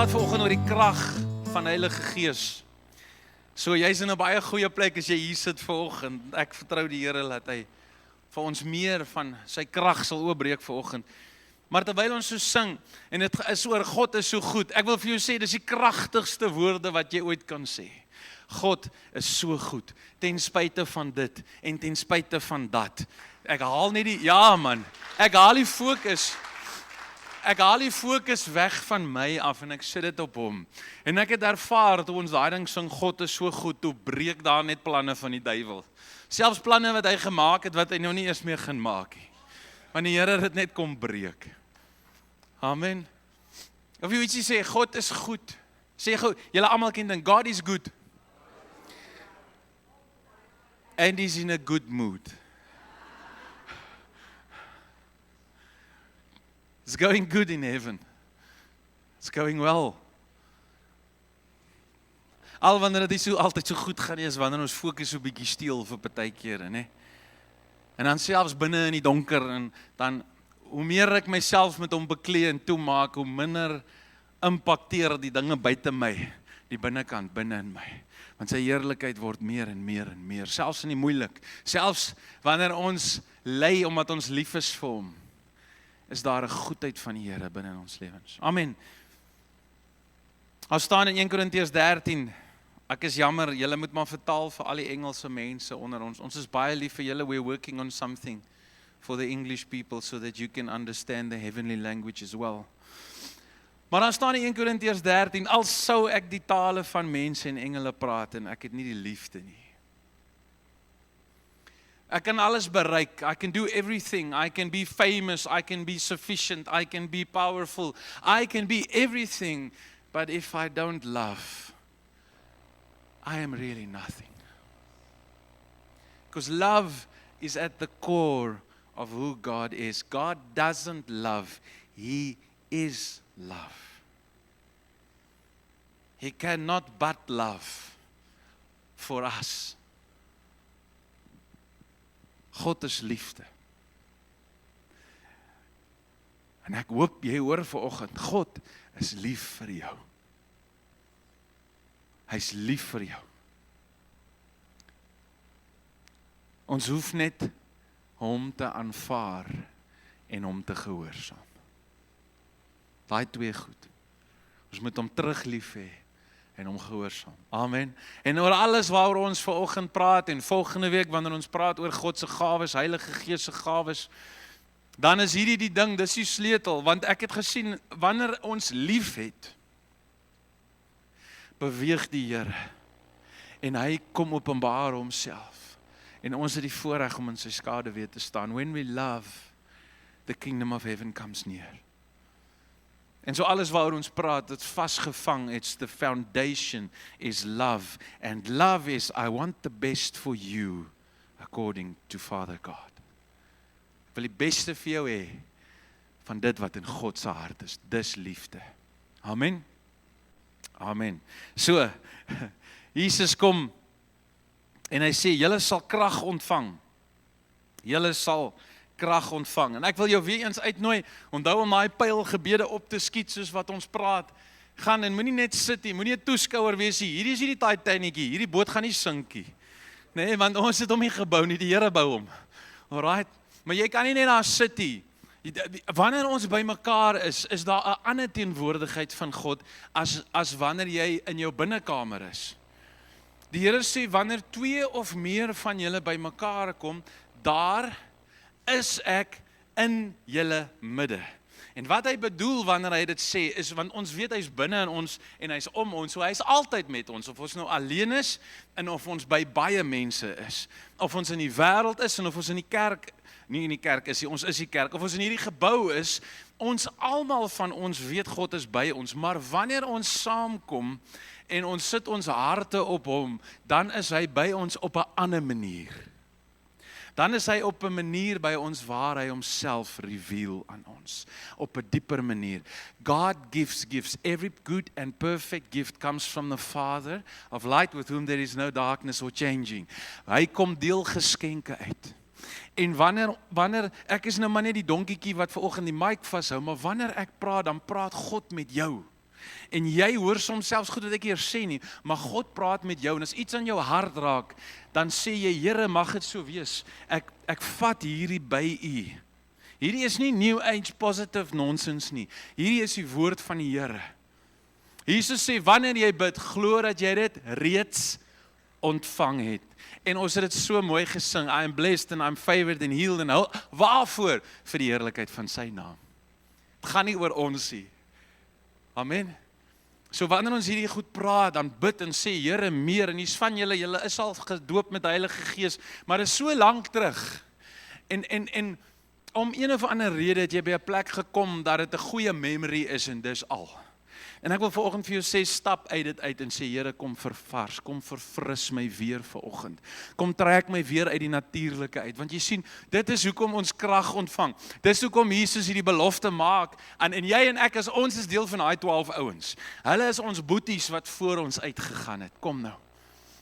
praat vanoggend oor die krag van Heilige Gees. So jy's in 'n baie goeie plek as jy hier sit vanoggend. Ek vertrou die Here dat hy vir ons meer van sy krag sal oopbreek vanoggend. Maar terwyl ons so sing en dit is oor God is so goed. Ek wil vir jou sê dis die kragtigste woorde wat jy ooit kan sê. God is so goed ten spyte van dit en ten spyte van dat. Ek haal net die Ek haal die fokus weg van my af en ek sit dit op hom. En ek het ervaar toe ons daai ding sing, God is so goed, toe breek daar net planne van die duiwel. Selfs planne wat hy gemaak het, wat hy nou nie eens meer gaan maak nie. Want die Here het dit net kom breek. Amen. Of jy ietsie sê, God is goed. Sê gou, julle almal ken ding, God is good. And he's in a good mood. It's going good in heaven. It's going well. Al wanneer dit so altyd so goed gaan, is wanneer ons fokus so bietjie steel vir partykeer, né? En dan selfs binne in die donker en dan hoe meer ek myself met hom beklee en toemaak, hoe minder impakteer die dinge buite my, die binnekant binne in my. Want sy heerlikheid word meer en meer en meer, selfs in die moeilik, selfs wanneer ons ly omdat ons lief is vir hom, is daar 'n goedheid van die Here binne in ons lewens. Amen. Daar staan in 1 Korintiërs 13, ek is jammer, julle moet maar vertaal vir al die Engelse mense onder ons. Ons is baie lief vir julle, we're working on something for the English people so that you can understand the heavenly language as well. Maar dan staan in 1 Korintiërs 13, al sou ek die tale van mense en engele praat en ek het nie die liefde nie. Ek kan alles bereik, I can do everything, I can be famous, I can be sufficient, I can be powerful, I can be everything, but if I don't love, I am really nothing. Because love is at the core of who God is. God doesn't love, He is love. He cannot but love for us. God is liefde. En ek hoop jy hoor vanoggend, God is lief vir jou. Hy's lief vir jou. Ons hoef net hom te aanvaar en hom te gehoorsaam. Daai twee goed. Ons moet hom terug lief hê en hom gehoorsaam. Amen. En oor alles waaroor ons vanoggend praat en volgende week wanneer ons praat oor God se gawes, Heilige Gees se gawes, dan is hierdie die ding, dis die sleutel, want ek het gesien wanneer ons lief het, beweeg die Here en hy kom openbaar homself en ons het die voorreg om in sy skaduwee te staan. When we love, the kingdom of heaven comes near. En so alles waaroor ons praat, dit vasgevang, it's the foundation is love. And love is, I want the best for you, according to Father God. Ek wil die beste vir jou hê, van dit wat in God se hart is, dis liefde. Amen. Amen. So, Jesus kom, en hy sê, julle sal krag ontvang. Julle sal krag ontvang. En ek wil jou weer eens uitnooi, onthou om daai pylgebede op te skiet soos wat ons praat. Gaan en moenie net sit nie, moenie 'n toeskouer wees nie. Hierdie is nie die Titanickie, hierdie boot gaan nie sink nie. Nee, want ons het hom nie gebou nie, die Here bou hom. Alright, maar jy kan nie net daar sit nie. Wanneer ons by mekaar is daar 'n ander teenwoordigheid van God as wanneer jy in jou binnekamer is. Die Here sê wanneer 2 of meer van julle by mekaar kom, daar is ek in julle midde. En wat hy bedoel wanneer hy dit sê, is want ons weet hy's binne in ons en hy's om ons, so hy's altyd met ons, of ons nou alleen is, en of ons by baie mense is, of ons in die wêreld is, en of ons in die kerk, nie in die kerk is, ons is die kerk, of ons in hierdie gebou is, ons almal van ons weet God is by ons, maar wanneer ons saamkom, en ons sit ons harte op hom, dan is hy by ons op 'n ander manier. Dan is hy op 'n manier by ons waar hy homself reveal aan ons, op 'n dieper manier. God gives gifts. Every good and perfect gift comes from the Father of light, with whom there is no darkness or changing. Hy kom deel geskenke uit. En wanneer ek is nou maar net die donkietjie wat vanoggend die mic vashou, maar wanneer ek praat, dan praat God met jou. En jy hoor soms selfs goed wat ek hier sê nie, maar God praat met jou en as iets aan jou hart raak, dan sê jy, Here, mag dit so wees. Ek vat hierdie by U. Hierdie is nie New Age positive nonsens nie. Hierdie is die woord van die Here. Jesus sê, wanneer jy bid, glo dat jy dit reeds ontvang het. En ons het dit so mooi gesing, I am blessed and I'm favored and healed and whole. Waarvoor? Vir die heerlikheid van sy naam. Het gaan nie oor ons nie. Amen. So wanneer ons hierdie goed praat, dan bid en sê, Here, meer, en dis van julle is al gedoop met die Heilige Gees, maar dit is so lank terug. En om een of ander rede het jy by 'n plek gekom dat dit 'n goeie memory is en dis al. En ek wil vanoggend vir jou sê, stap uit dit uit en sê, Here, kom vervars, kom verfris my weer vanoggend. Kom trek my weer uit die natuurlike uit, want jy sien, dit is hoekom ons krag ontvang. Dis hoekom Jesus hierdie belofte maak, en jy en ek, ons is deel van daai 12 ouens. Hulle is ons boeties wat voor ons uitgegaan het. Kom nou.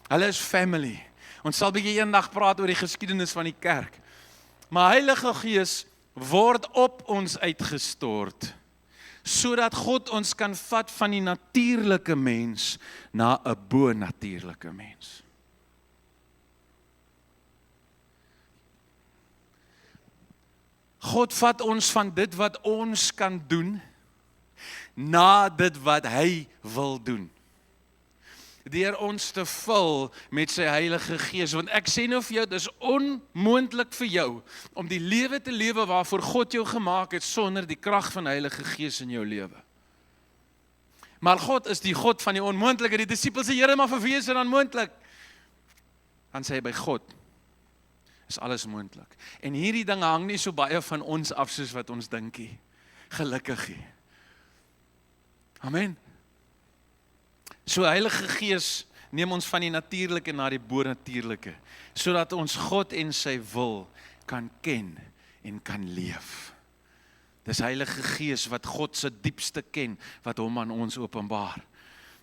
Hulle is family. Ons sal bietjie eendag praat oor die geskiedenis van die kerk. Maar Heilige Gees word op ons uitgestort, sodat God ons kan vat van die natuurlike mens na 'n bo-natuurlike mens. God vat ons van dit wat ons kan doen, na dit wat hy wil doen. Deur ons te vul met sy Heilige Gees, want ek sê nou vir jou, dit is onmoontlik vir jou om die lewe te lewe waarvoor God jou gemaak het, sonder die krag van die Heilige Gees in jou lewe. Maar God is die God van die onmoontlike. Die disippels sê, Here, maar vir wie is dit onmoontlik? Dan sê hy, by God is alles moontlik. En hierdie ding hang nie so baie van ons af soos wat ons dink nie. Gelukkig nie. Amen. So Heilige Gees neem ons van die natuurlike na die bo-natuurlike, sodat ons God en sy wil kan ken en kan leef. Dis Heilige Gees wat God se diepste ken, wat hom aan ons openbaar.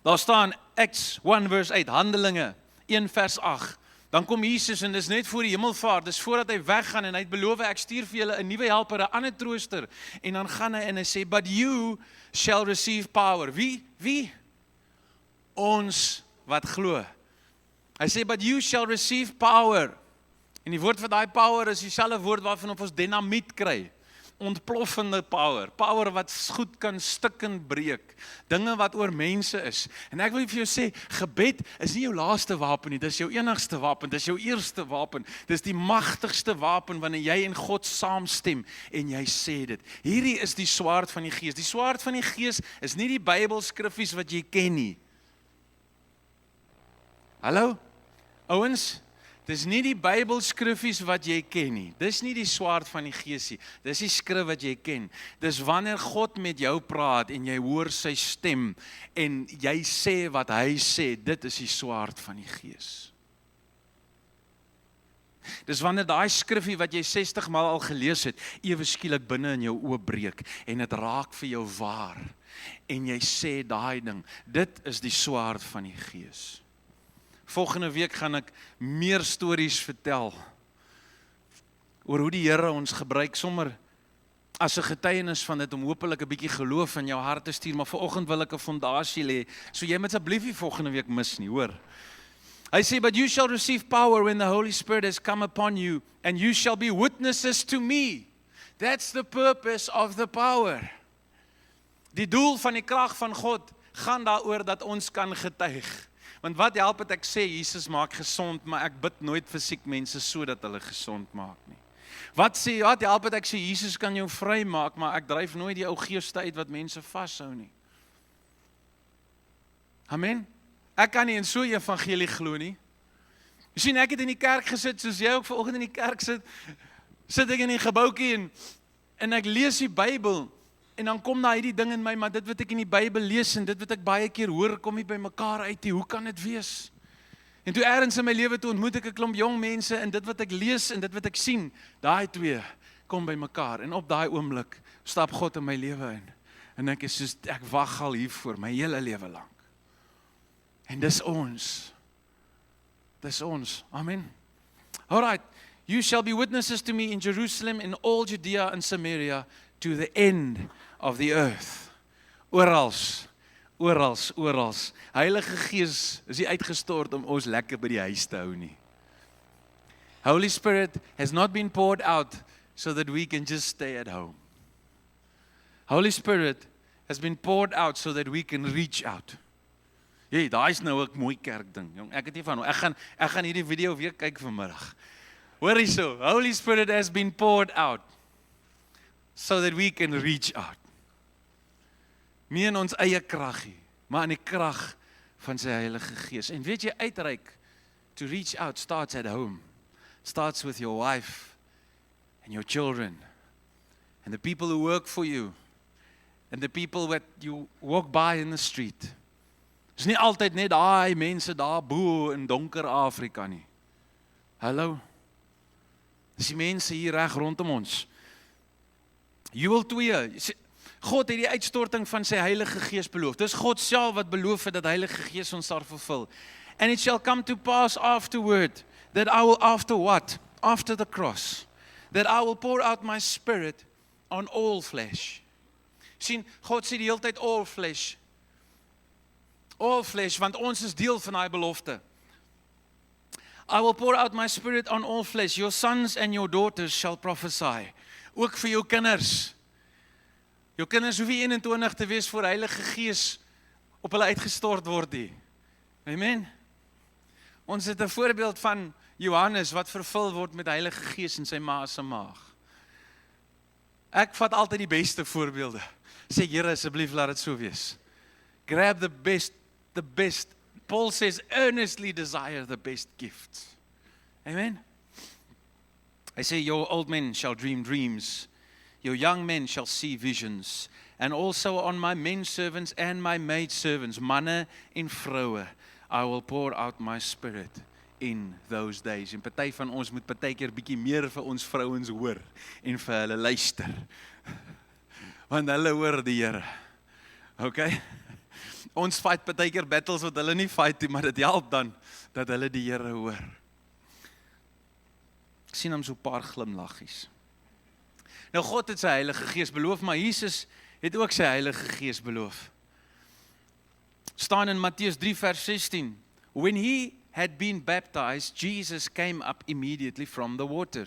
Daar staan Acts 1 vers 8, Handelinge 1 vers 8. Dan kom Jesus en dis net voor die hemelvaart, dis voordat hy weggaan en hy het beloof, ek stuur vir julle 'n nuwe helper, 'n ander trooster. En dan gaan hy en hy sê, but you shall receive power. Wie? Ons wat glo. Hy sê, but you shall receive power. En die woord vir daai power is dieselfde woord waarvan ons dynamiet kry. Ontploffende power wat goed kan stik en breek, dinge wat oor mense is. En ek wil vir jou sê, gebed is nie jou laaste wapen nie, dis jou enigste wapen, dis jou eerste wapen, dis die magtigste wapen wanneer jy en God saamstem en jy sê dit. Hierdie is die swaard van die Gees. Die swaard van die Gees is nie die Bybelskriffies wat jy ken nie. Hallo? Ouens? Dis nie die Bybelskriffies wat jy ken nie. Dis nie die swaard van die Gees nie. Dis die skrif wat jy ken. Dis wanneer God met jou praat en jy hoor sy stem en jy sê wat hy sê, dit is die swaard van die Gees. Dis wanneer daai skrifgie wat jy 60 maal al gelees het, ewe skielik binne in jou oë breek en dit raak vir jou waar. En jy sê daai ding, dit is die swaard van die Gees. Volgende week gaan ek meer stories vertel oor hoe die Here ons gebruik sommer as 'n getuienis van dit om hopelik 'n bietjie geloof in jou hart te stuur, maar vanoggend wil ek 'n fondasie lê. So jy moet asseblief nie volgende week mis nie, hoor. Hy sê, but you shall receive power when the Holy Spirit has come upon you, and you shall be witnesses to me. That's the purpose of the power. Die doel van die krag van God gaan daaroor dat ons kan getuig. Want wat help het ek sê, Jesus maak gesond, maar ek bid nooit vir siek mense sodat hulle gesond maak nie. Wat help het ek sê, Jesus kan jou vry maak, maar ek dryf nooit die ou geeste uit wat mense vashou nie. Amen. Ek kan nie in so 'n evangelie glo nie. Jy sien, ek het in die kerk gesit, soos jy ook vanoggend in die kerk sit ek in die gebouetjie en ek lees die Bybel. En dan kom daar hierdie ding in my, maar dit wat ek in die Bybel lees en dit wat ek baie keer hoor, kom nie by mekaar uit nie. Hoe kan dit wees? En toe ergens in my lewe toe ontmoet ek 'n klomp jong mense en dit wat ek lees en dit wat ek sien, daai twee kom by mekaar. En op daai oomblik stap God in my lewe in. En ek is soos, ek wag al hiervoor my hele lewe lank. En dis ons. Dis ons. Amen. Alright. You shall be witnesses to me in Jerusalem, in all Judea and Samaria, to the end of the earth. Orals, Orals. Heilige Gees is nie uitgestort om ons lekker by die huis te hou nie. Holy Spirit has not been poured out so that we can just stay at home. Holy Spirit has been poured out so that we can reach out. Daar is nou 'n mooi kerk ding. Jong, ek het nie van ek gaan hierdie video weer kyk vanmiddag. Hoor hierso, Holy Spirit has been poured out so that we can reach out. Nie in ons eie krag nie, maar in die krag van sy Heilige Gees. En weet jy, uitreik, to reach out starts at home. Starts with your wife and your children and the people who work for you and the people that you walk by in the street. Dis nie altyd net daai mense daar bo in donker Afrika nie. Hallo. Dis die mense hier reg rondom ons. Joël 2. God het die uitstorting van sy Heilige Gees beloof. Dis God self wat beloof het dat Heilige Gees ons sal vervul. And it shall come to pass afterward that I will after what? After the cross. That I will pour out my spirit on all flesh. Sien, God sê die hele tyd all flesh. All flesh, want ons is deel van daai belofte. I will pour out my spirit on all flesh. Your sons and your daughters shall prophesy. Ook vir jou kinders. Jou kinders hoef nie 21 te wees voor Heilige Gees op hulle uitgestort word nie. Amen. Ons het 'n voorbeeld van Johannes wat vervul word met Heilige Gees in sy ma se maag. Ek vat altyd die beste voorbeelde. Sê Here asseblief laat dit so wees. Grab the best. Paul says earnestly desire the best gifts. Amen. I say your old men shall dream dreams. Your young men shall see visions. And also on my men servants and my maid servants, manne en vroue, I will pour out my spirit in those days. En party van ons moet partykeer bietjie meer vir ons vrouens hoor en vir hulle luister. Want hulle hoor die Here. Okay? Ons fight partykeer battles wat hulle nie fight nie, maar dit help dan dat hulle die Here hoor. Ek sien hom so 'n paar glimlaggies. Nou God het sy Heilige Gees beloof, maar Jesus het ook sy Heilige Gees beloof. Staan in Matteus 3 vers 16. When he had been baptized, Jesus came up immediately from the water.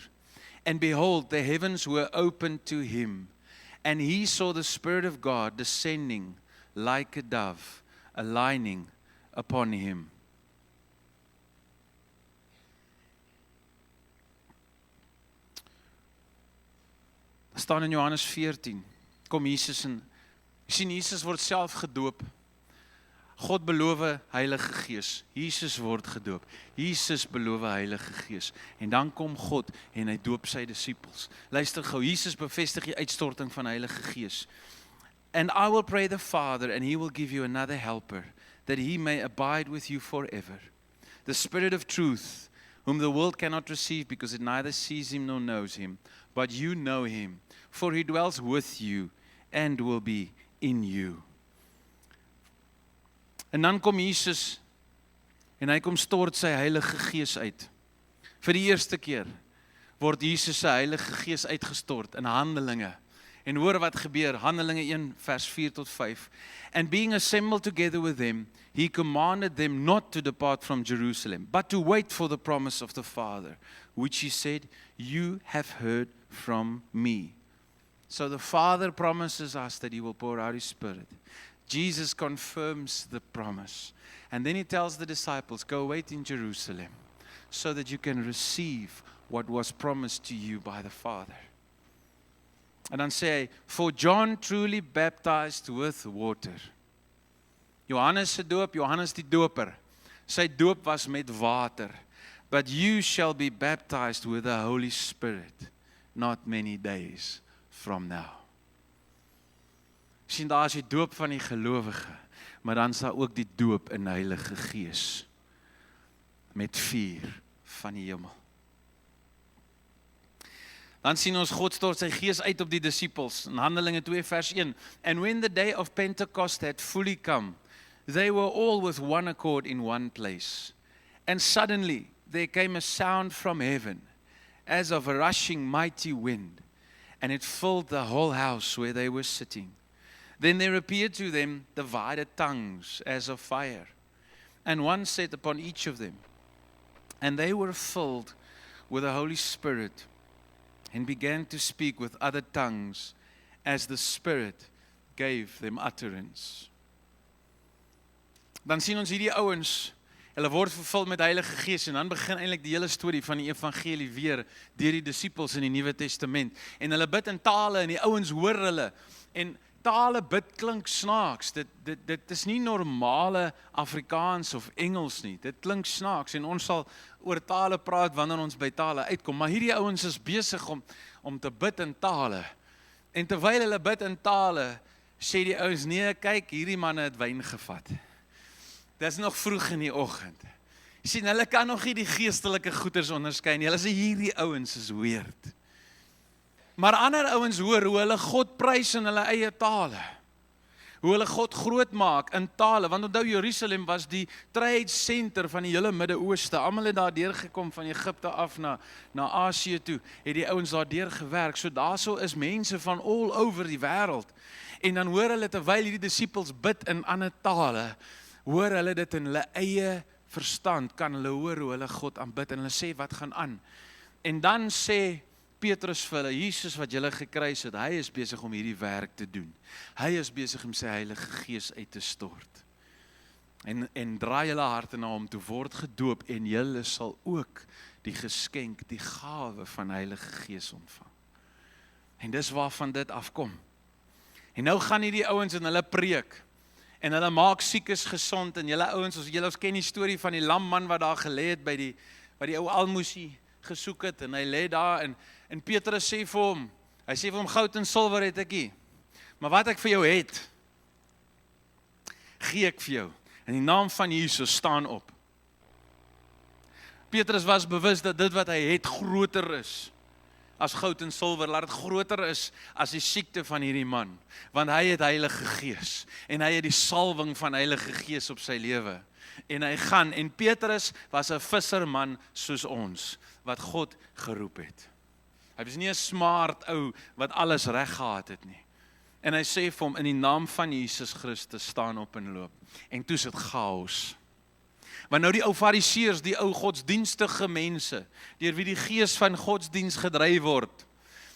And behold, the heavens were opened to him. And he saw the Spirit of God descending like a dove, aligning upon him. Staan in Johannes 14, kom Jesus en, sien Jesus word self gedoop, God beloof Heilige Gees, Jesus word gedoop, Jesus beloof Heilige Gees, en dan kom God en hy doop sy disippels. Luister gou, Jesus bevestig die uitstorting van Heilige Gees. And I will pray the Father, and he will give you another helper, that he may abide with you forever. The Spirit of truth, whom the world cannot receive, because it neither sees him nor knows him, but you know him, for he dwells with you and will be in you. En dan kom Jesus en hy kom stort sy Heilige Gees uit. Vir die eerste keer word Jesus se Heilige Gees uitgestort in Handelinge. En hoor wat gebeur, Handelinge 1 vers 4 tot 5. And being assembled together with them, he commanded them not to depart from Jerusalem, but to wait for the promise of the Father, which he said, you have heard from me. So the Father promises us that he will pour out his Spirit. Jesus confirms the promise. And then he tells the disciples, go wait in Jerusalem, so that you can receive what was promised to you by the Father. En dan sê hy, for John truly baptized with water. Johannes se doop, Johannes die doper, sy doop was met water. But you shall be baptized with the Holy Spirit, not many days from now. Sien, daar is die doop van die gelowige, maar dan is daar ook die doop in Heilige Gees, met vuur van die hemel. Dan sien ons God stort sy Gees uit op die disippels, in Handelinge 2 vers 1. And when the day of Pentecost had fully come, they were all with one accord in one place. And suddenly there came a sound from heaven, as of a rushing mighty wind, and it filled the whole house where they were sitting. Then there appeared to them divided tongues as of fire, and one sat upon each of them. And they were filled with the Holy Spirit, and began to speak with other tongues as the Spirit gave them utterance. Dan sien ons hierdie ouens, hulle word vervul met Heilige Gees, en dan begin eintlik die hele storie van die evangelie weer deur die disippels in die Nuwe Testament. En hulle bid in tale en die ouens hoor hulle. En tale bid klink snaaks. Dit is nie normale Afrikaans of Engels nie. Dit klink snaaks en ons sal oor tale praat wanneer ons by tale uitkom. Maar hierdie ouens is besig om te bid in tale. En terwyl hulle bid in tale, sê die ouens, nee, kyk, hierdie manne het wyn gevat. Dit is nog vroeg in die oggend. Jy sien, hulle kan nog nie die geestelike goeders onderskei nie. Hulle sê hierdie ouens is weird. Maar ander ouens hoor hoe hulle God prys in hulle eie tale. Hoe hulle God groot maak in tale. Want onthou, Jerusalem was die trade center van die hele Midde-Ooste. Almal het daar deurgekom van Egipte af na Asië toe. Het die ouens daar deur gewerk. So daarso is mense van all over die wêreld. En dan hoor hulle terwyl hierdie disippels bid in ander tale, hoor hulle dit in hulle eie verstand, kan hulle hoor hoe hulle God aanbid. En hulle sê, wat gaan aan? En dan sê Petrus vir hulle, Jesus wat julle gekruis het, hy is besig om hierdie werk te doen. Hy is besig om sy Heilige Gees uit te stort. En draai julle harte na hom toe, word gedoop en julle sal ook die geskenk, die gawe van Heilige Gees ontvang. En dis waarvan dit afkom. En nou gaan hierdie ouens in hulle preek, en hulle maak siekes gesond, en julle ouens, ons ken die storie van die lam man wat daar gelê het by die ou almoesie gesoek het, en hy lê daar, en Petrus sê vir hom, hy sê vir hom, goud en silwer het ek nie, maar wat ek vir jou het, gee ek vir jou. In die naam van Jesus, staan op. Petrus was bewus dat dit wat hy het groter is as goud en silwer, laat dit groter is as die siekte van hierdie man, want hy het Heilige Gees, en hy het die salwing van Heilige Gees op sy lewe, en hy gaan, en Petrus was 'n visserman soos ons, wat God geroep het. Hy was nie 'n smart ou, wat alles reg gehad het nie, en hy sê vir hom, in die naam van Jesus Christus, staan op en loop, en toe is dit chaos. Want nou die ou fariseërs, die ou godsdienstige mense, deur wie die gees van godsdienst gedryf word,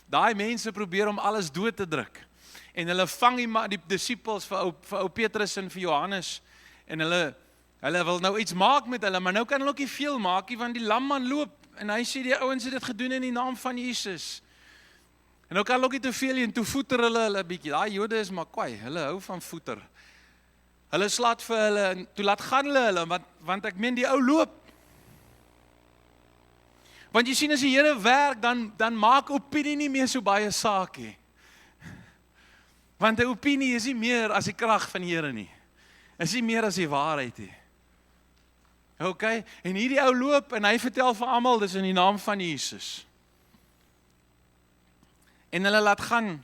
daai mense probeer om alles dood te druk, en hulle vang die disippels vir ou Petrus en vir Johannes, en hulle wil nou iets maak met hulle, maar nou kan hulle ook nie veel maak nie, want die lamman loop, en hy sê die ouens het dit gedoen in die naam van Jesus, en nou kan hulle ook nie te veel, en toe voeter hulle bietjie, daai Jode is maar kwaai, hulle hou van voeter. Hulle slaat vir hulle, en toe laat gaan hulle, want ek meen die ou loop. Want jy sien, as die Here werk, dan maak opinie nie meer so baie saak nie. Want die opinie is nie meer as die krag van die Here nie. Is nie meer as die waarheid nie. Ok, en hierdie ou loop, en hy vertel vir almal, dis in die naam van Jesus. En hulle laat gaan.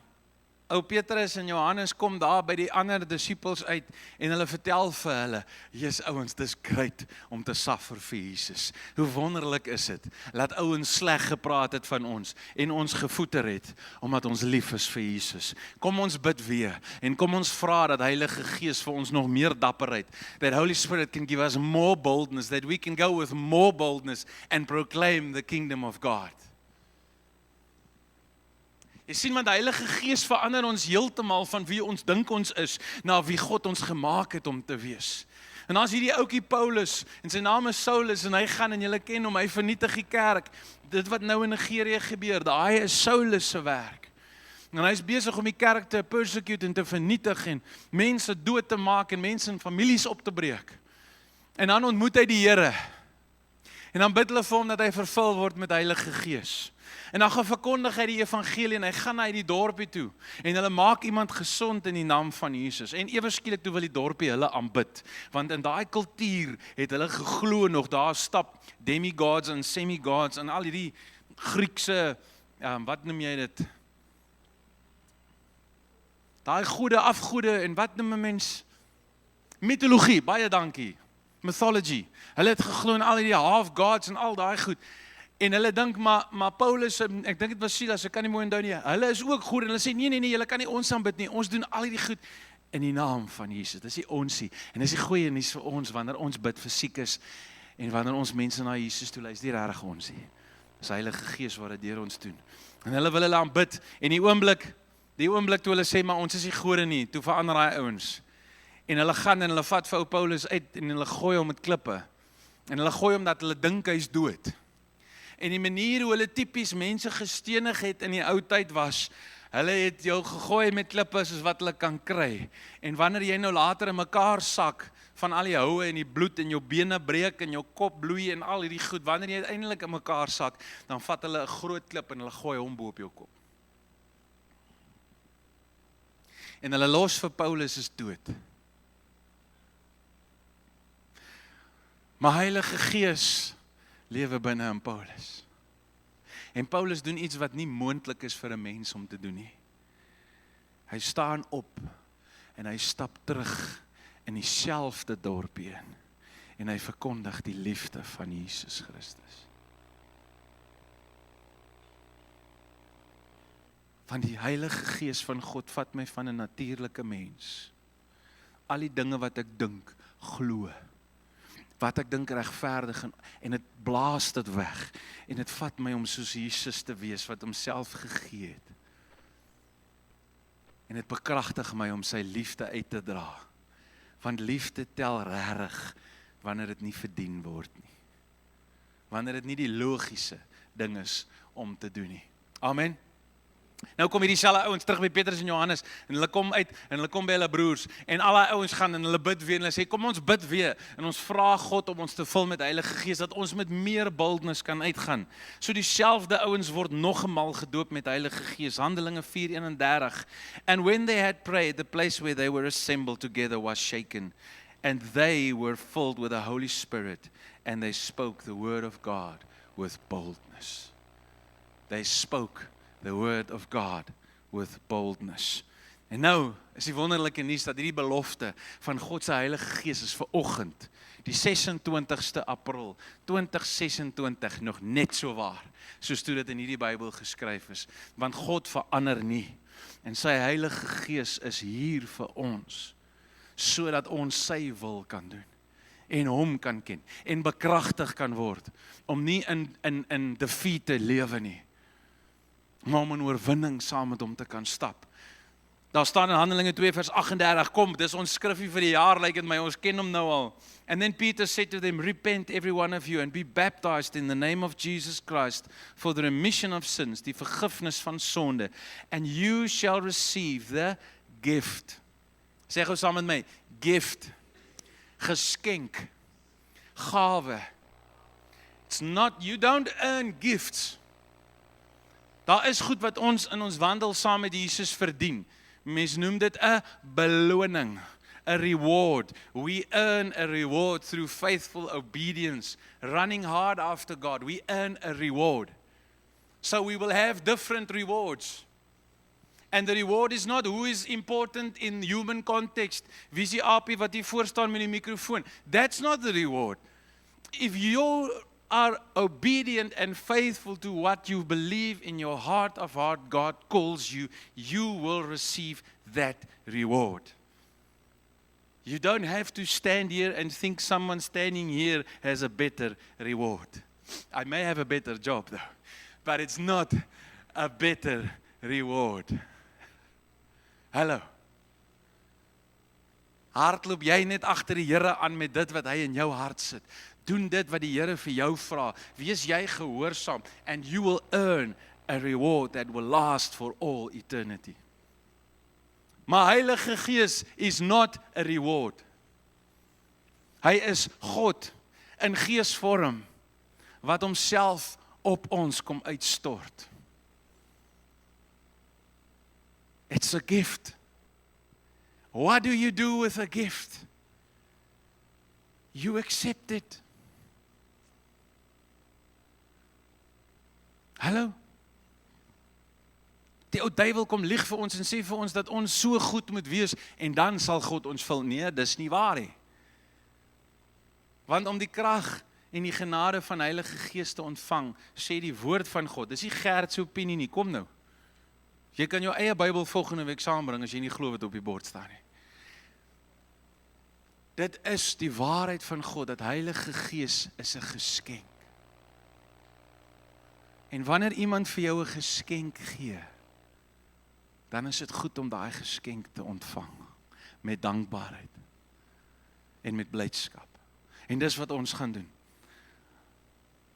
Ou Petrus en Johannes kom daar by die ander disippels uit, en hulle vertel vir hulle, Jesus ouens, dis great om te suffer vir Jesus. Hoe wonderlik is dit, laat ouens sleg gepraat het van ons, en ons gevoeter het, omdat ons lief is vir Jesus. Kom ons bid weer, en kom ons vra dat Heilige Gees vir ons nog meer dapperheid, that Holy Spirit can give us more boldness, that we can go with more boldness, and proclaim the kingdom of God. Jy sien, want die Heilige Gees verander ons heeltemal van wie ons dink ons is, na wie God ons gemaak het om te wees. En dan is hierdie oukie Paulus, en sy naam is Saulus, en hy gaan, en julle ken hom, hy vernietig die kerk. Dit wat nou in Nigerië gebeur, daai is Saulus se werk. En hy is besig om die kerk te persecute en te vernietig, en mense dood te maak, en mense in families op te breek. En dan ontmoet hy die Here. En dan bid hulle vir hom dat hy vervul word met Heilige Gees. En dan gaan verkondig hy die evangelie, en hy gaan na die dorpie toe, en hulle maak iemand gesond in die naam van Jesus, en ewe skielik toe wil die dorpie hulle aanbid, want in daai kultuur het hulle geglo nog, daar stap demigods en semigods, en al die Griekse, wat noem jy dit? Daai goede, afgoede, en wat noem 'n mens? Mythologie, baie dankie, mythology, hulle het geglo in al die half-gods en al daai goed, en hulle dink, maar Paulus, ek dink dit was Silas, ek kan nie mooi onthou nie, hulle is ook goed, en hulle sê, nee, julle kan nie ons aanbid nie, ons doen al die goed, in die naam van Jesus. Dis die onsie. En dis die goeie nuus vir ons, wanneer ons bid vir siekes, en wanneer ons mense na Jesus toe lei, is die regtig onsie. Dis die Heilige Gees wat dit deur ons doen. En hulle wil hulle aanbid, en die oomblik toe hulle sê, maar ons is nie gode nie, toe verander daai ouens. En hulle gaan en hulle vat vir ou Paulus uit, en hulle gooi hom met klippe. En hulle gooi hom dat hulle dink hy is dood. En die manier hoe hulle tipies mense gestenig het in die ou tyd was, hulle het jou gegooi met klippe soos wat hulle kan kry. En wanneer jy nou later in mekaar sak, van al die houe en die bloed en jou bene breek en jou kop bloei en al hierdie goed, wanneer jy uiteindelik in mekaar sak, dan vat hulle 'n groot klip en hulle gooi hom bo op jou kop. En hulle los vir Paulus is dood. Maar Heilige Gees lewe binne in Paulus. En Paulus doen iets wat nie moontlik is vir 'n mens om te doen nie. Hy staan op en hy stap terug in dieselfde dorpie in. En hy verkondig die liefde van Jesus Christus. Want die Heilige Gees van God vat my van 'n natuurlike mens. Al die dinge wat ek dink, glo. Wat ek dink regverdig en dit blaas dit weg. En dit vat my om soos Jesus te wees wat homself gegee het. En dit bekragtig my om sy liefde uit te dra. Want liefde tel regtig wanneer dit nie verdien word nie. Wanneer dit nie die logiese ding is om te doen nie. Amen. Nou kom hierdie selfe ouens terug by Petrus en Johannes en hulle kom uit en hulle kom by hulle broers en al die ouens gaan en hulle bid weer en hulle sê kom ons bid weer en ons vra God om ons te vul met Heilige Gees dat ons met meer boldness kan uitgaan. So dieselfde ouens word nog eenmaal gedoop met Heilige Gees. Handelinge 4:31. And when they had prayed, the place where they were assembled together was shaken and they were filled with the Holy Spirit and they spoke the word of God with boldness. They spoke the word of God with boldness. En nou is die wonderlike nuus dat hierdie belofte van God se Heilige Gees is vir oggend, die 26ste April 2026 nog net so waar, soos toe dit in hierdie Bybel geskryf is, want God verander nie, en sy Heilige Gees is hier vir ons, sodat ons sy wil kan doen, en hom kan ken, en bekragtig kan word, om nie in defeat te lewe nie, maar om in oorwinning saam met hom te kan stap. Daar staan in Handelinge 2 vers 38, kom, dis ons skrifgie vir die jaar, lyk dit my, ons ken hom nou al. And then Peter said to them, repent every one of you and be baptized in the name of Jesus Christ for the remission of sins, die vergifnis van sonde, and you shall receive the gift. Sê gou saam met my, gift, geskenk, gawe. It's not, you don't earn gifts. Daar is goed wat ons in ons wandel saam met Jesus verdien. Mens noem dit 'n beloning, a reward. We earn a reward through faithful obedience, running hard after God. We earn a reward. So we will have different rewards. And the reward is not who is important in human context. Wie is die aapie wat hier voor staan met die mikrofoon? That's not the reward. If you are obedient and faithful to what you believe in your heart of heart God calls you, you will receive that reward. You don't have to stand here and think someone standing here has a better reward. I may have a better job though, but it's not a better reward. Hallo. Hardloop jy net agter die Here aan met dit wat hy in jou hart sit. Doen dit wat die Here vir jou vra. Wees jy gehoorsaam and you will earn a reward that will last for all eternity. Maar Heilige Gees is not a reward. Hy is God in geesvorm wat homself op ons kom uitstort. It's a gift. What do you do with a gift? You accept it. Hallo? Die ou duiwel kom lieg vir ons en sê vir ons dat ons so goed moet wees en dan sal God ons vul. Nee, dis nie waar nie. Want om die krag en die genade van Heilige Gees te ontvang, sê die woord van God. Dis nie Gert se opinie nie, kom nou. Jy kan jou eie Bybel volgende week saambring as jy nie glo wat op die bord staan nie. Dit is die waarheid van God, dat Heilige Gees is 'n geskenk. En wanneer iemand vir jou 'n geskenk gee, dan is dit goed om daai geskenk te ontvang, met dankbaarheid, en met blydskap. En dis wat ons gaan doen.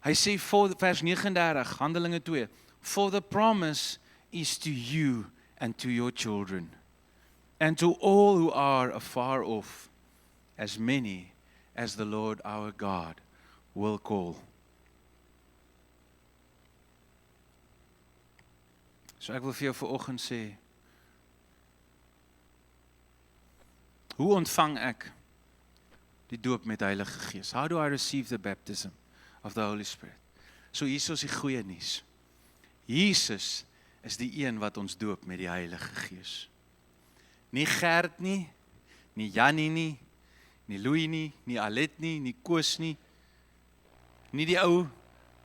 Hy sê, vers 39, Handelinge 2, for the promise is to you and to your children, and to all who are afar off, as many as the Lord our God will call. So ek wil vir jou vanoggend sê, hoe ontvang ek die doop met Heilige Gees? How do I receive the baptism of the Holy Spirit? So hier is die goeie nuus. Jesus is die een wat ons doop met die Heilige Gees. Nie Gert nie, nie Jannie nie, nie Louis nie, nie Alet nie, nie Koos nie, nie die ou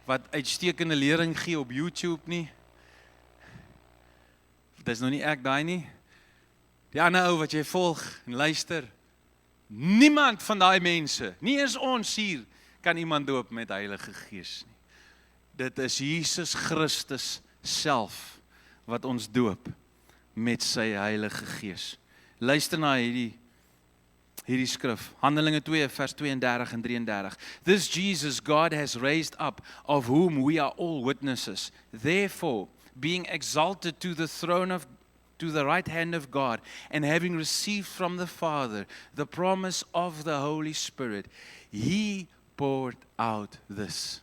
wat uitstekende lering gee op YouTube nie. Dis nog nie ek daai nie. Die ander ou wat jy volg en luister. Niemand van daai mense, nie eens ons hier, kan iemand doop met Heilige Gees nie. Dit is Jesus Christus self wat ons doop met sy Heilige Gees. Luister na hierdie skrif, Handelinge 2 vers 32 en 33. This Jesus God has raised up, of whom we are all witnesses. Therefore, being exalted to the right hand of God, and having received from the Father the promise of the Holy Spirit, He poured out this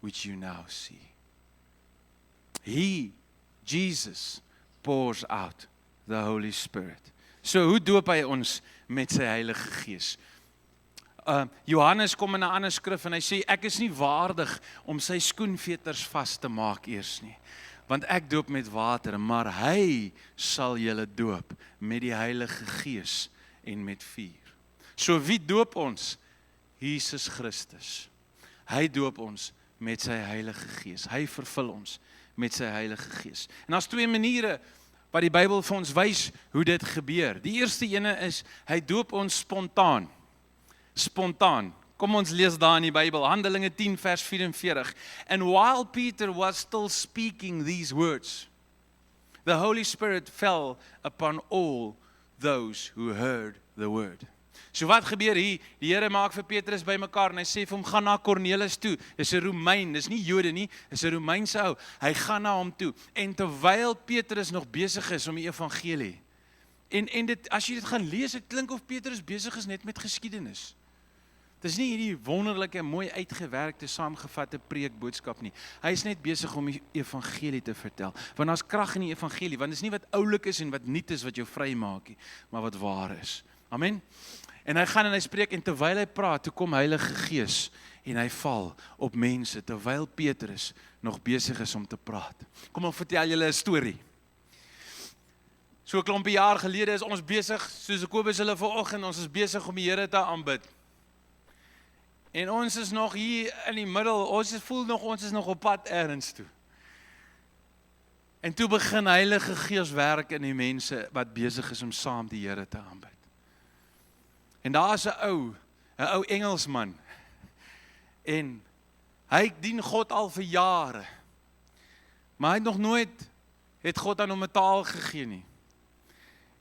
which you now see. He, Jesus, pours out the Holy Spirit. So hoe doop hy ons met sy Heilige Gees? Johannes kom in 'n ander skrif en hy sê, ek is nie waardig om sy skoenveters vas te maak eers nie, want ek doop met water, maar hy sal julle doop met die Heilige Gees en met vuur. So wie doop ons? Jesus Christus. Hy doop ons met sy Heilige Gees. Hy vervul ons met sy Heilige Gees. En daar's twee maniere wat die Bybel vir ons wys hoe dit gebeur. Die eerste ene is, hy doop ons spontaan. Spontaan. Kom ons lees daar in die Bybel, Handelinge 10 vers 44. And while Peter was still speaking these words, the Holy Spirit fell upon all those who heard the word. So wat gebeur hier? Die Here maak vir Petrus bymekaar en hy sê vir hom, gaan na Kornelis toe. Dis 'n Romein, dis nie Jode nie, dis 'n Romeinse ou. Hy gaan na hom toe. En terwyl Petrus nog besig is om die evangelie. En dit, as jy dit gaan lees, dit klink of Petrus besig is net met geskiedenis. Dis nie hierdie wonderlike, mooi uitgewerkte, saamgevatte preekboodskap nie. Hy is net besig om die evangelie te vertel. Want daar's krag in die evangelie, want dis nie wat oulik is en wat nuut is wat jou vry maak nie, maar wat waar is. Amen. En hy gaan en hy spreek, en terwyl hy praat, toe kom Heilige Gees en hy val op mense, terwyl Petrus nog besig is om te praat. Kom ek vertel julle 'n storie. So 'n klompie jaar gelede is ons besig, soos Kobus hulle vanoggend, ons is besig om die Here te aanbid. En ons is nog hier in die middel, ons voel nog, ons is nog op pad ergens toe. En toe begin Heilige Gees werk in die mense wat besig is om saam die Here te aanbid. En daar is 'n ou Engelsman, en hy dien God al vir jare, maar hy het nog nooit, het God aan hom 'n taal gegee nie.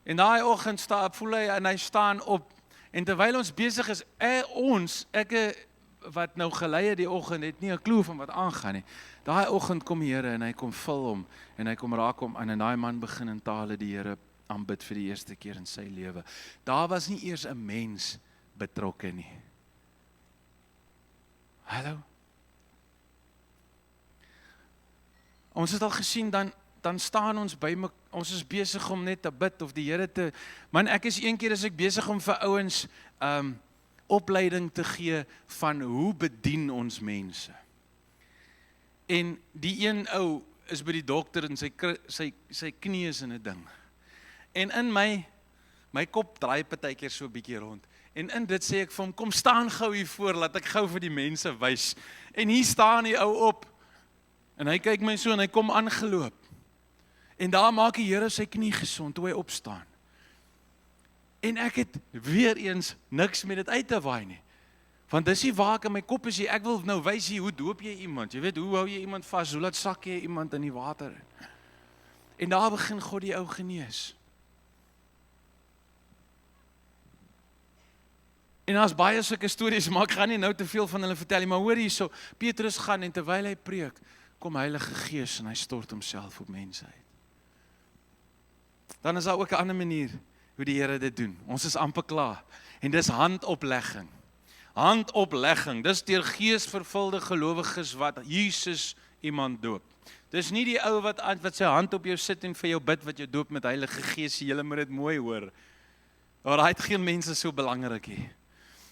En daai oggend voel hy, en hy staan op, en terwyl ons besig is, ek wat nou gelei het die oggend, het nie 'n klou van wat aangaan nie. Daai oggend kom die Here, en hy kom vul hom, en hy kom raak hom aan, en daai man begin in tale die Here aanbid vir die eerste keer in sy lewe. Daar was nie eers 'n mens betrokke nie. Hallo? Ons het al gesien, dan staan ons ons is besig om net te bid of die Here te, man, ek is een keer as ek besig om vir ouens opleiding te gee van hoe bedien ons mense. En die een ou is by die dokter en sy knie is in 'n ding. En in my kop draai partykeer so 'n bietjie rond. En in dit sê ek vir hom, kom staan gou hier voor, laat ek gou vir die mense wys. En hier staan die ou op. En hy kyk my so en hy kom aangeloop. En daar maak die Here sy knie gesond toe hy opstaan. En ek het weer eens niks met dit uit te waai nie. Want dis nie waar ek in my kop is, ek wil nou wys hier, hoe doop jy iemand? Jy weet, hoe hou jy iemand vas? Hoe laat sak jy iemand in die water? En daar begin God die ou genees. En daar's baie sulke stories, maar ek gaan nie nou te veel van hulle vertel nie, maar hoor hierso, Petrus gaan en terwyl hy preek, kom Heilige Gees en hy stort homself op mense uit. Dan is daar ook 'n ander manier hoe die Here dit doen. Ons is amper klaar. En dis handoplegging. Handoplegging, dis deur geesvervulde gelowiges wat Jesus iemand doop. Dis nie die ou wat sy hand op jou sit en vir jou bid wat jou doop met Heilige Gees, julle moet dit mooi hoor. Daar het geen mense so belangrik nie.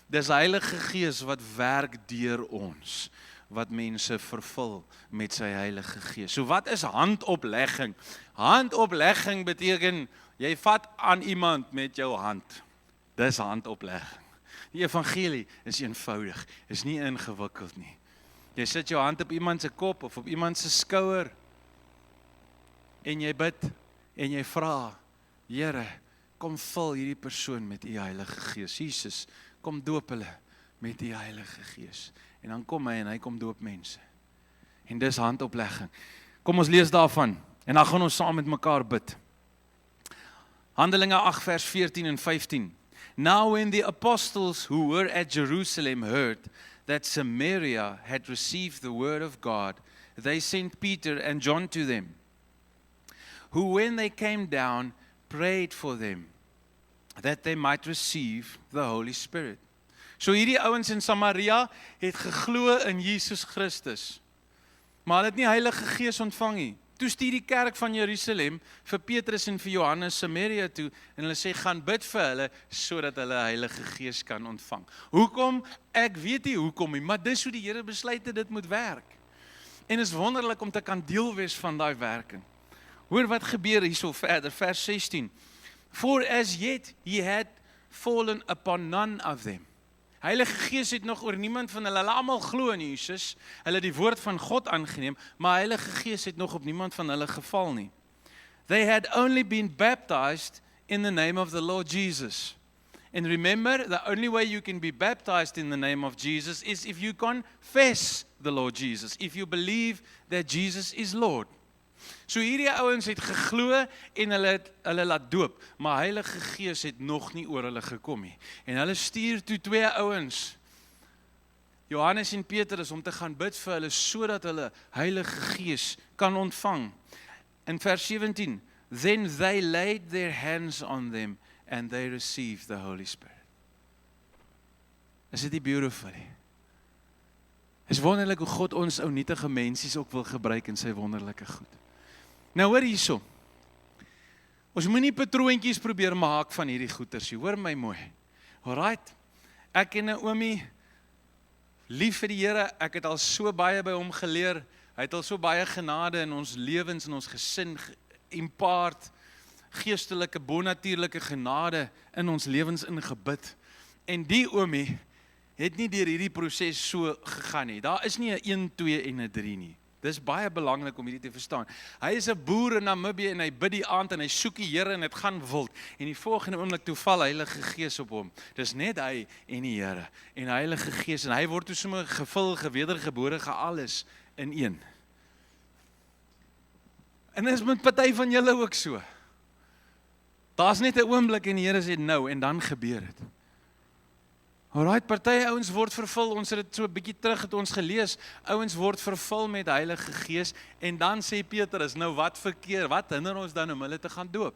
Dis Heilige Gees wat werk deur ons, wat mense vervul met sy Heilige Gees. So wat is handoplegging? Handoplegging beteken, jy vat aan iemand met jou hand. Dis handoplegging. Die evangelie is eenvoudig, is nie ingewikkeld nie. Jy sit jou hand op iemand se kop of op iemand se skouer en jy bid en jy vra, Here, kom vul hierdie persoon met u Heilige Gees. Jesus, kom doop hulle met u Heilige Gees. En dan kom hy en hy kom doop mense. En dis handoplegging. Kom ons lees daarvan en dan gaan ons saam met mekaar bid. Handelinge 8 vers 14 en 15. Now when the apostles who were at Jerusalem heard that Samaria had received the word of God, they sent Peter and John to them, who when they came down prayed for them, that they might receive the Holy Spirit. So hierdie ouens in Samaria het geglo in Jesus Christus, maar hulle het nie Heilige Gees ontvang nie. Toe stuur die kerk van Jerusalem vir Petrus en vir Johannes Samaria toe en hulle sê gaan bid vir hulle sodat hulle Heilige Gees kan ontvang. Hoekom? Ek weet nie hoekom nie, maar dis hoe die Here besluit het dit moet werk. En is wonderlik om te kan deel wees van daai werking. Hoor wat gebeur hierso verder, vers 16. For as yet he had fallen upon none of them. Heilige Gees het nog oor niemand van hulle almal glo in Jesus. Hulle het die woord van God aangeneem, maar Heilige Gees het nog op niemand van hulle geval nie. They had only been baptized in the name of the Lord Jesus. And remember, the only way you can be baptized in the name of Jesus is if you confess the Lord Jesus, if you believe that Jesus is Lord. So hierdie ouens het geglo en hulle laat doop, maar Heilige Gees het nog nie oor hulle gekom nie. En hulle stuur toe 2 ouens, Johannes en Petrus, om te gaan bid vir hulle, sodat hulle Heilige Gees kan ontvang. In vers 17, then they laid their hands on them and they received the Holy Spirit. Is dit nie beautiful nie? Is wonderlik hoe God ons ou nietige mensies ook wil gebruik in sy wonderlike goed. Nou hoor hierso, ons moenie patroontjies probeer maak van hierdie goeters, hoor my mooi. Alright, ek en Naomi, lief vir die Here, ek het al so baie by hom geleer, hy het al so baie genade in ons lewens, in ons gesin, impart, geestelike, bonatuurlike genade in ons lewens ingebid. En die Oomie het nie deur hierdie proses so gegaan nie. Daar is nie 'n 1, 2 en 'n 3 nie. Dis baie belangrik om hierdie te verstaan. Hy is 'n boer in Namibië en hy bid die aand en hy soek die Here en dit gaan wild. En die volgende oomblik toe val Heilige Gees op hom. Dis net hy en die Here. En Heilige Gees en hy word toe sommer gevul, gewedergebore, alles in een. En dis met party van julle ook so. Daar's net 'n oomblik en die Here sê nou en dan gebeur dit. Alright, party ouens word vervul, ons het dit so 'n bietjie terug het ons gelees, ouens word vervul met Heilige Gees en dan sê Petrus, nou wat verkeer, wat hinder ons dan om hulle te gaan doop?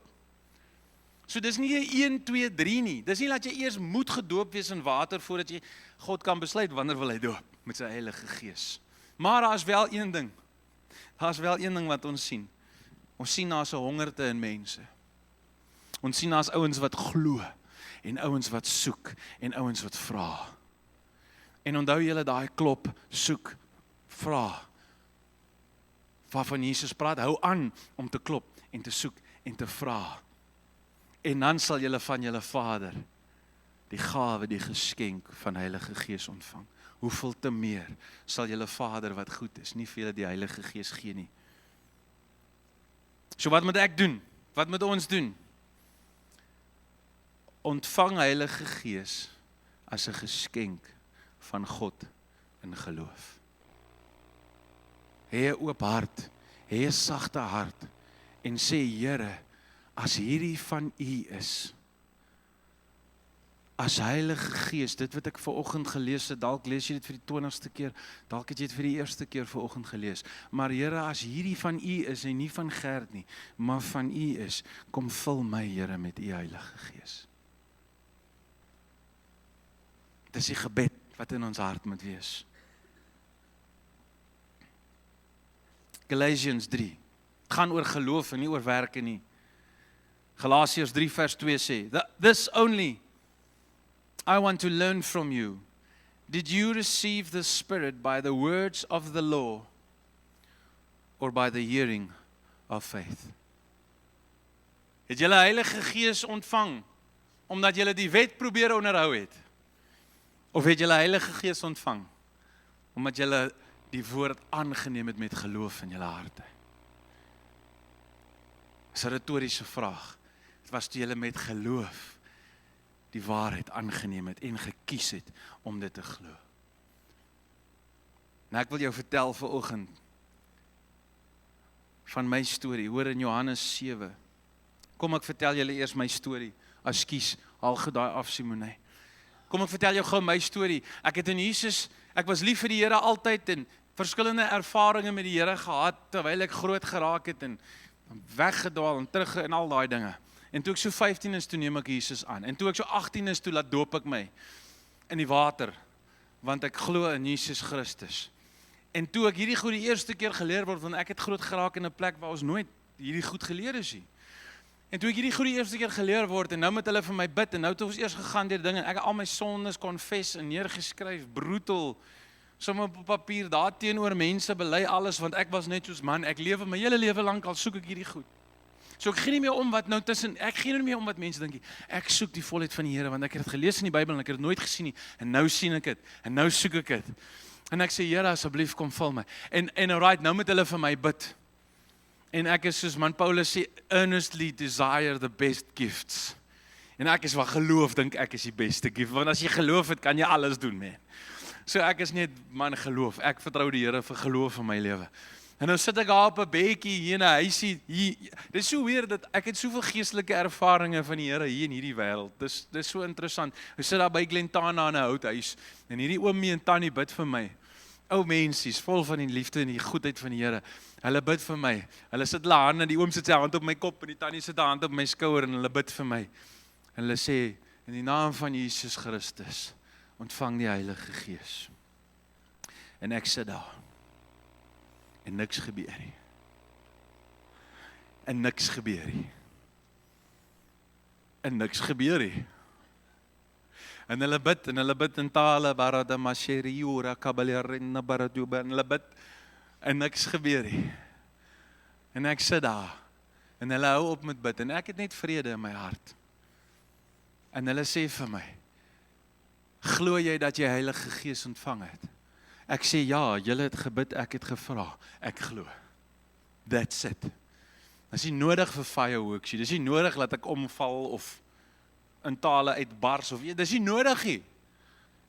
So dis nie 'n 1, 2, 3 nie, dis nie dat jy eers moet gedoop wees in water voordat jy God kan besluit wanneer wil hy doop met sy Heilige Gees. Maar daar's wel een ding wat ons sien. Ons sien daar's 'n hongerte in mense. Ons sien daar's ouens wat glo. En ouens wat soek, en ouens wat vra. En onthou julle daai klop, soek, vra. Waarvan Jesus praat, hou aan om te klop, en te soek, en te vra. En dan sal julle van julle Vader, die gawe, die geskenk van Heilige Gees ontvang. Hoeveel te meer sal julle Vader wat goed is, nie vir julle die Heilige Gees gee nie. So wat moet ek doen? Wat moet ons doen? ontvang Heilige Gees as 'n geskenk van God in geloof. Hê 'n oop hart, hê 'n sagte hart en sê, Here, as hierdie van U is, as Heilige Gees, dit wat ek vanoggend gelees het, dalk lees jy dit vir die 20ste keer, dalk het jy dit vir die eerste keer vanoggend gelees, maar Here, as hierdie van U is en nie van Gert nie, maar van U is, kom vul my, Here, met U Heilige Gees. Dis die gebed wat in ons hart moet wees. Galatians 3. Het gaan oor geloof en nie oor werke nie. Galasiërs 3 vers 2 sê, This only I want to learn from you. Did you receive the Spirit by the words of the law or by the hearing of faith? Het julle Heilige Gees ontvang omdat julle die wet probeer onderhou het? Of het julle Heilige Gees ontvang omdat julle die woord aangeneem het met geloof in julle harte? Dis 'n retoriese vraag. Dit was toe julle met geloof die waarheid aangeneem het en gekies het om dit te glo. Nou ek wil jou vertel vanoggend van my storie, hoor in Johannes 7. Kom ek vertel julle eers my storie. Ekskuus, haal goed daai af Simone. Kom ek vertel jou gou my storie. Ek het in Jesus, ek was lief vir die Here altyd en verskillende ervarings met die Here gehad terwyl ek groot geraak het en weggedwaal en terug en al daai dinge. En toe ek so 15 is, toe neem ek Jesus aan. En toe ek so 18 is, toe laat doop ek my in die water, want ek glo in Jesus Christus. En toe ek hierdie goed die eerste keer geleer word, want ek het groot geraak in 'n plek waar ons nooit hierdie goed geleer is nie. En toe ek hierdie goed die eerste keer geleer word, en nou moet hulle vir my bid, en nou het ons eers gegaan deur dinge, en ek het al my sondes confess en neergeskryf, brutal, sommer op papier, daar teenoor mense bely alles, want ek was net soos man, ek lewe my hele lewe lank al soek ek hierdie goed. So ek gee nie meer om wat nou tussen, ek gee nie meer om wat mense dink nie. Ek soek die volheid van die Here, want ek het dit gelees in die Bybel en ek het dit nooit gesien nie. En nou sien ek dit. En nou soek ek dit. En ek sê, Here, asseblief kom vul my. En alright, nou moet hulle vir my bid. En ek is soos man Paulus sê, earnestly desire the best gifts. En ek is wat geloof, dink ek is die beste gift. Want as jy geloof het, kan jy alles doen, man. So ek is net man geloof. Ek vertrou die Here vir geloof in my lewe. En nou sit ek daar op 'n bedjie hier in 'n huisie. Dit is so weird dat ek het soveel geestelike ervarings van die Here hier in hierdie wêreld. Dis so interessant. Ek sit daar by Glentana in 'n houthuis en hierdie oomie en tannie bid vir my. Ou mensies, vol van die liefde en die goedheid van die Here. Hulle bid vir my. Hulle sit hulle hande, die oom sit sy hand op my kop en die tannie sit haar hand op my skouer en hulle bid vir my. En hulle sê in die naam van Jesus Christus, ontvang die Heilige Gees. En ek sit daar. En niks gebeur nie. En niks gebeur nie. En niks gebeur nie. En hulle bid in tale, barada masheriura kabalerina baraduba, en hulle bid, en niks gebeur nie. En ek sit daar, en hulle hou op met bid, en ek het net vrede in my hart. En hulle sê vir my, glo jy dat jy Heilige Gees ontvang het? Ek sê ja, julle het gebid, ek het gevra, ek glo. That's it. Dis nie nodig vir fireworks, dis nie nodig dat ek omval of in tale uitbars of dis nie nodig nie.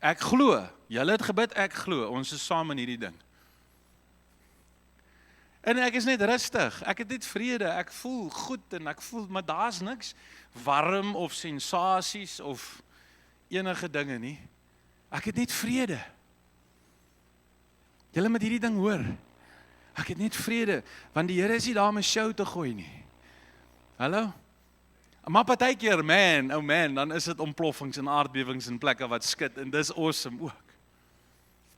Ek glo, julle het gebid, ek glo, ons is saam in hierdie ding. En ek is net rustig, ek het net vrede, ek voel goed en ek voel, maar daar's niks warm of sensasies of enige dinge nie. Ek het net vrede. Julle moet hierdie ding hoor. Ek het net vrede, want die Here is nie daar om 'n show te gooi nie. Hallo? Maar partykeer, man, dan is dit ontploffings en aardbewings en plekke wat skud en dis awesome ook.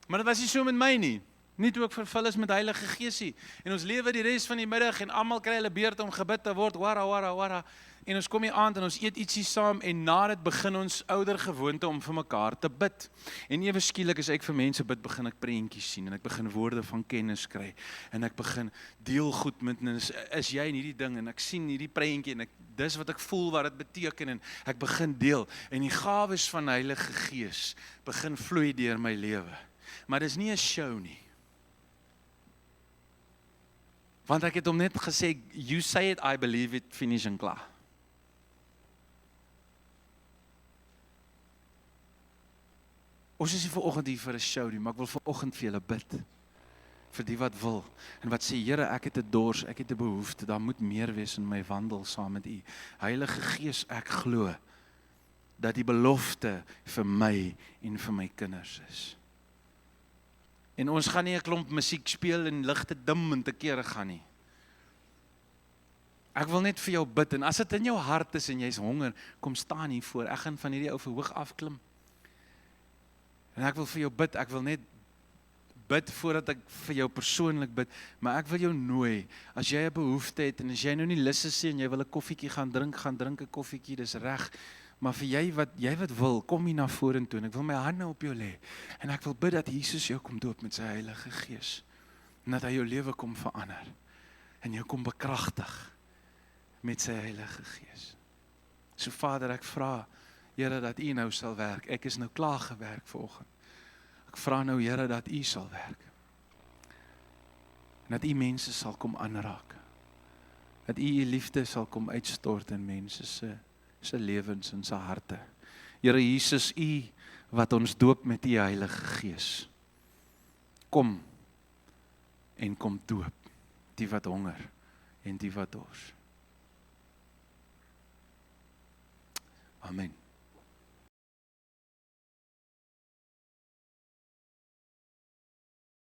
Maar dit was nie so met my nie. Nie toe ek vervul is met Heilige Gees nie. En ons lewe die res van die middag en almal kry hulle beurt om gebid te word, wara. En ons kom hier aand en ons eet ietsie saam en na dit begin ons ouer gewoonte om vir mekaar te bid. En ewe skielik as ek vir mense bid, begin ek prentjies sien en ek begin woorde van kennis kry en ek begin deel goed met is jy in hierdie ding en ek sien hierdie prentjie en dis wat ek voel wat dit beteken en ek begin deel en die gawes van Heilige Gees begin vloei deur my lewe. Maar dis nie 'n show nie. Want ek het hom net gesê, you say it, I believe it, finish en klaar. Ons is nie vanoggend hier vir 'n show nie, maar ek wil vanoggend vir julle bid. Vir die wat wil, en wat sê, Here, ek het 'n dors, ek het 'n behoefte, daar moet meer wees in my wandel saam met U. Heilige Gees, ek glo, dat die belofte vir my en vir my kinders is. En ons gaan nie 'n klomp musiek speel en ligte dim en te kere gaan nie. Ek wil net vir jou bid, en as dit in jou hart is en jy's honger, kom staan hier voor, ek gaan van hierdie ou verhoog afklim. En ek wil vir jou bid, ek wil net bid voordat ek vir jou persoonlik bid, maar ek wil jou nooi, as jy 'n behoefte het, en as jy nou nie lus is en jy wil 'n koffietjie gaan drink 'n koffietjie, dis reg, maar vir jy wat wil, kom hier na vorentoe, en ek wil my hande op jou lê, en ek wil bid dat Jesus jou kom doop met sy Heilige Gees, en dat hy jou lewe kom verander, en jou kom bekragtig, met sy Heilige Gees. So Vader, ek vra, Here, dat U nou sal werk, ek is nou klaar gewerk vanoggend, ek vra nou, Here, dat U sal werk, en dat U mense sal kom aanraak, dat U liefde sal kom uitstort in mense se lewens en se harte. Here Jesus, U wat ons doop met U Heilige Gees, kom en kom doop die wat honger en die wat dors. Amen.